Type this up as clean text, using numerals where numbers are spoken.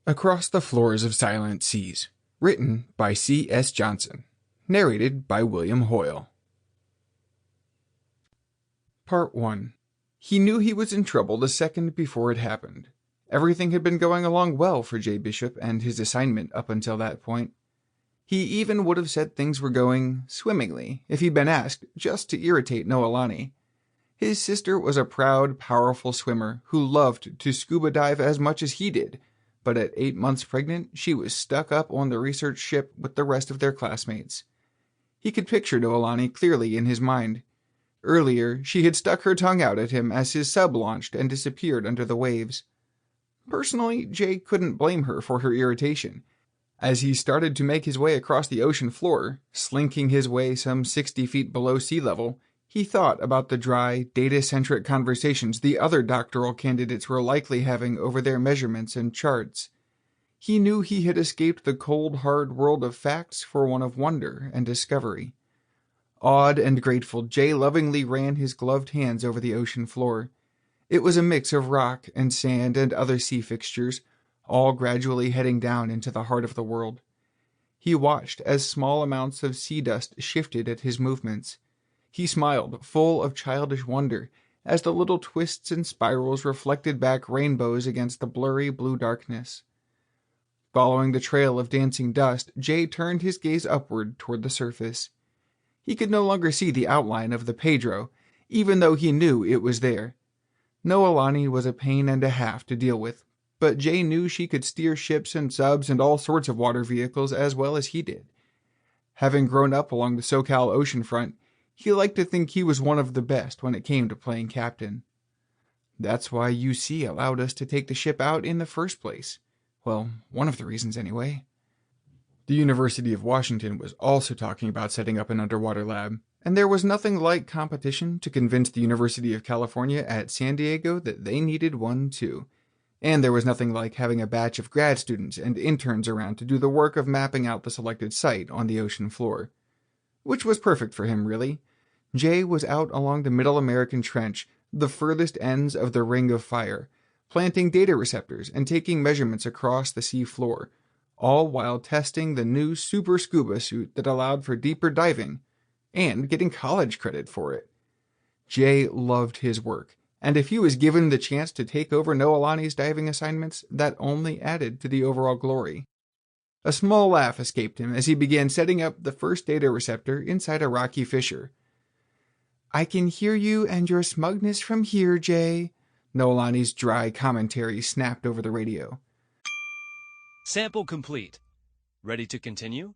Across the Floors of Silent Seas, written by C.S. Johnson, narrated by William Hoyle. Part 1. He knew he was in trouble the second before it happened. Everything had been going along well for J. Bishop and his assignment up until that point. He even would have said things were going swimmingly if he'd been asked, just to irritate Noelani. His sister was a proud, powerful swimmer who loved to scuba dive as much as he did, but at 8 months pregnant, she was stuck up on the research ship with the rest of their classmates. He could picture Noelani clearly in his mind. Earlier, she had stuck her tongue out at him as his sub launched and disappeared under the waves. Personally, Jay couldn't blame her for her irritation. As he started to make his way across the ocean floor, slinking his way some 60 feet below sea level, he thought about the dry, data-centric conversations the other doctoral candidates were likely having over their measurements and charts. He knew he had escaped the cold, hard world of facts for one of wonder and discovery. Awed and grateful, Jay lovingly ran his gloved hands over the ocean floor. It was a mix of rock and sand and other sea fixtures, all gradually heading down into the heart of the world. He watched as small amounts of sea dust shifted at his movements. He smiled, full of childish wonder, as the little twists and spirals reflected back rainbows against the blurry blue darkness. Following the trail of dancing dust, Jay turned his gaze upward toward the surface. He could no longer see the outline of the Pedro, even though he knew it was there. Noelani was a pain and a half to deal with, but Jay knew she could steer ships and subs and all sorts of water vehicles as well as he did. Having grown up along the SoCal oceanfront, he liked to think he was one of the best when it came to playing captain. That's why UC allowed us to take the ship out in the first place. Well, one of the reasons anyway. The University of Washington was also talking about setting up an underwater lab, and there was nothing like competition to convince the University of California at San Diego that they needed one too. And there was nothing like having a batch of grad students and interns around to do the work of mapping out the selected site on the ocean floor. Which was perfect for him, really. Jay was out along the Middle American Trench, the furthest ends of the Ring of Fire, planting data receptors and taking measurements across the sea floor, all while testing the new super scuba suit that allowed for deeper diving, and getting college credit for it. Jay loved his work, and if he was given the chance to take over Noelani's diving assignments, that only added to the overall glory. A small laugh escaped him as he began setting up the first data receptor inside a rocky fissure. "I can hear you and your smugness from here, Jay," Noelani's dry commentary snapped over the radio. Sample complete. Ready to continue?